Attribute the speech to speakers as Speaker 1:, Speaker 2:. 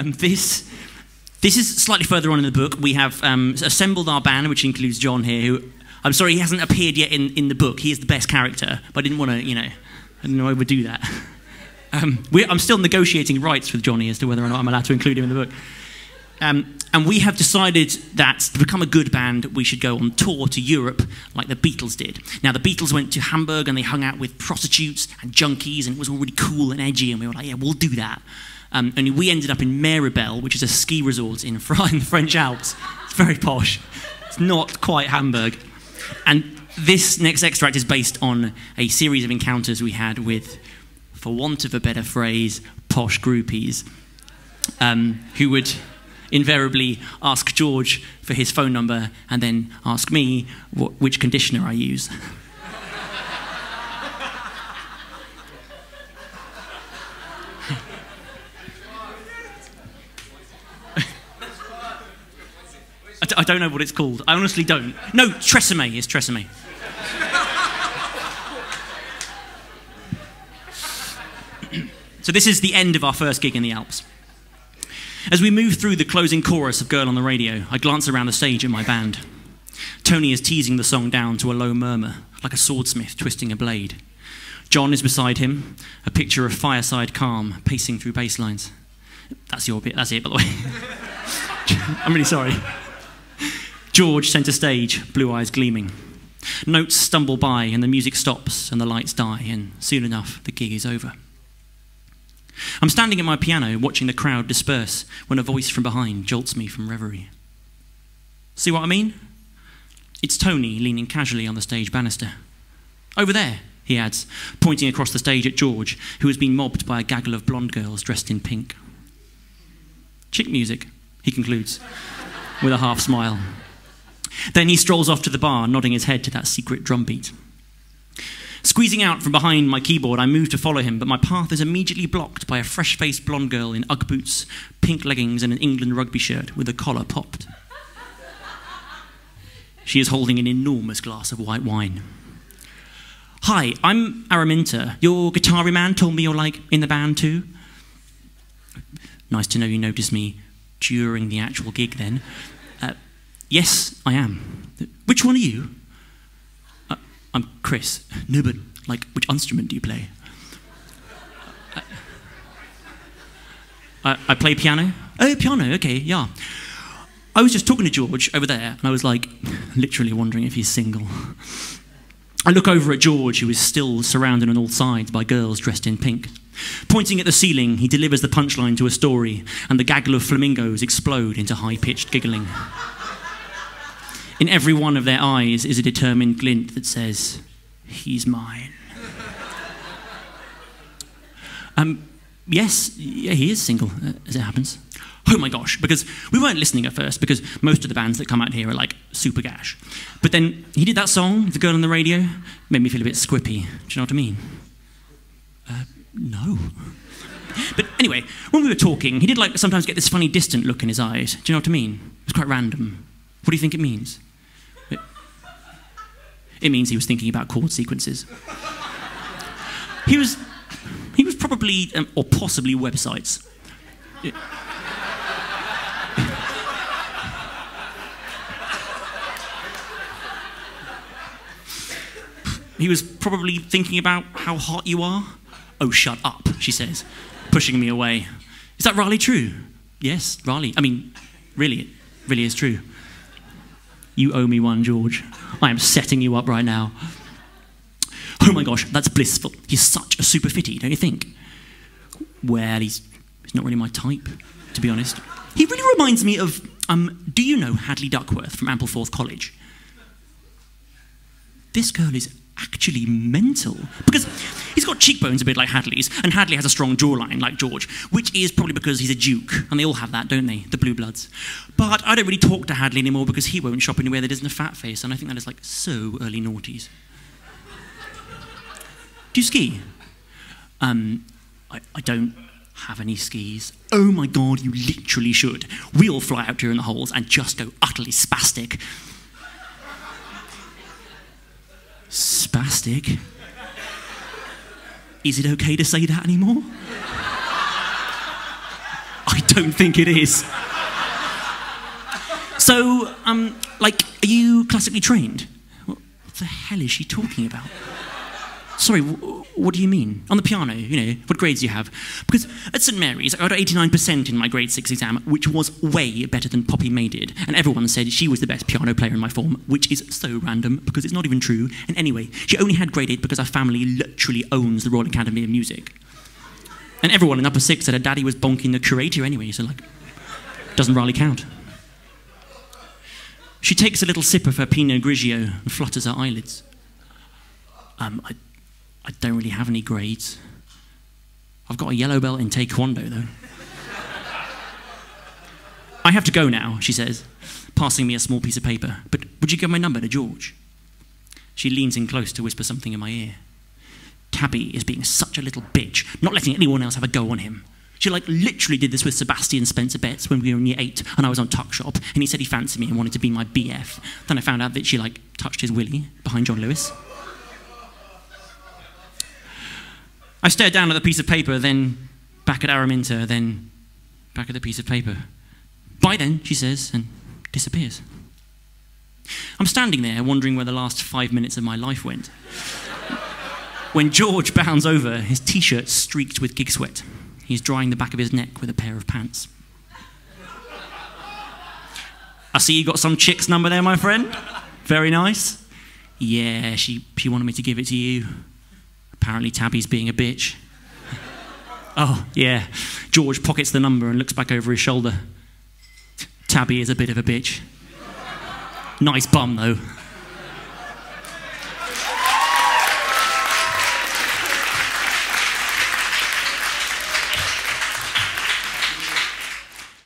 Speaker 1: This is slightly further on in the book. We have assembled our band, which includes John here, who, I'm sorry, he hasn't appeared yet in the book. He is the best character, but I didn't want to, I didn't know I would do that. I'm still negotiating rights with Johnny as to whether or not I'm allowed to include him in the book. And we have decided that to become a good band, we should go on tour to Europe like the Beatles did. Now, the Beatles went to Hamburg and they hung out with prostitutes and junkies, and it was all really cool and edgy, and we were like, yeah, we'll do that. Only we ended up in Maribel, which is a ski resort in the French Alps. It's very posh. It's not quite Hamburg. And this next extract is based on a series of encounters we had with, for want of a better phrase, posh groupies, who would invariably ask George for his phone number and then ask me which conditioner I use. I don't know what it's called. I honestly don't. No, Tresemme is Tresemme. So this is the end of our first gig in the Alps. As we move through the closing chorus of Girl on the Radio, I glance around the stage at my band. Tony is teasing the song down to a low murmur, like a swordsmith twisting a blade. John is beside him, a picture of fireside calm, pacing through bass lines. That's your bit, that's it, by the way. I'm really sorry. George centre stage, blue eyes gleaming. Notes stumble by and the music stops and the lights die, and soon enough the gig is over. I'm standing at my piano watching the crowd disperse when a voice from behind jolts me from reverie. See what I mean? It's Tony leaning casually on the stage banister. Over there, he adds, pointing across the stage at George, who has been mobbed by a gaggle of blonde girls dressed in pink. Chick music, he concludes, with a half smile. Then he strolls off to the bar, nodding his head to that secret drum beat. Squeezing out from behind my keyboard, I move to follow him, but my path is immediately blocked by a fresh-faced blonde girl in Ugg boots, pink leggings, and an England rugby shirt with the collar popped. She is holding an enormous glass of white wine. Hi, I'm Araminta. Your guitar man told me you're, like, in the band too. Nice to know you noticed me during the actual gig, then. Yes, I am. Which one are you? I'm Chris. No, but, like, which instrument do you play? I play piano. Oh, piano, okay, yeah. I was just talking to George over there, and I was, like, literally wondering if he's single. I look over at George, who is still surrounded on all sides by girls dressed in pink. Pointing at the ceiling, he delivers the punchline to a story, and the gaggle of flamingos explode into high-pitched giggling. In every one of their eyes is a determined glint that says, he's mine. Yes, yeah, he is single, as it happens. Oh my gosh, because we weren't listening at first, because most of the bands that come out here are like super gash. But then he did that song, The Girl on the Radio, made me feel a bit squippy. Do you know what I mean? No. But anyway, when we were talking, he did like sometimes get this funny distant look in his eyes. Do you know what I mean? It was quite random. What do you think it means? It means he was thinking about chord sequences. He was probably, or possibly, websites. He was probably thinking about how hot you are. Oh, shut up, she says, pushing me away. Is that really true? Yes, Raleigh. I mean, really, it really is true. You owe me one, George. I am setting you up right now. Oh my gosh, that's blissful. He's such a super fitty, don't you think? Well, he's not really my type, to be honest. He really reminds me of, do you know Hadley Duckworth from Ampleforth College? This girl is actually mental, because he's got cheekbones a bit like Hadley's, and Hadley has a strong jawline like George, which is probably because he's a duke, and they all have that, don't they, the blue bloods. But I don't really talk to Hadley anymore because he won't shop anywhere that isn't a fat face, and I think that is like so early noughties. Do you ski? I don't have any skis. Oh my god, you literally should. We'll fly out here in the holes and just go utterly spastic. Spastic? Is it okay to say that anymore? I don't think it is. So, like, are you classically trained? What the hell is she talking about? Sorry, what do you mean? On the piano, you know, what grades do you have? Because at St Mary's, I got 89% in my grade 6 exam, which was way better than Poppy May did. And everyone said she was the best piano player in my form, which is so random, because it's not even true. And anyway, she only had grade 8 because our family literally owns the Royal Academy of Music. And everyone in upper 6 said her daddy was bonking the curator anyway, so, like, doesn't really count. She takes a little sip of her Pinot Grigio and flutters her eyelids. I don't really have any grades. I've got a yellow belt in Taekwondo, though. I have to go now, she says, passing me a small piece of paper. But would you give my number to George? She leans in close to whisper something in my ear. Tabby is being such a little bitch, not letting anyone else have a go on him. She, like, literally did this with Sebastian Spencer Betts when we were in year 8 and I was on Tuck Shop, and he said he fancied me and wanted to be my BF. Then I found out that she, like, touched his willy behind John Lewis. I stared down at the piece of paper, then back at Araminta, then back at the piece of paper. Bye then, she says, and disappears. I'm standing there wondering where the last 5 minutes of my life went. When George bounds over, his t-shirt streaked with gig sweat. He's drying the back of his neck with a pair of pants. I see you got some chick's number there, my friend. Very nice. Yeah, she wanted me to give it to you. Apparently Tabby's being a bitch. Oh, yeah. George pockets the number and looks back over his shoulder. Tabby is a bit of a bitch. Nice bum, though.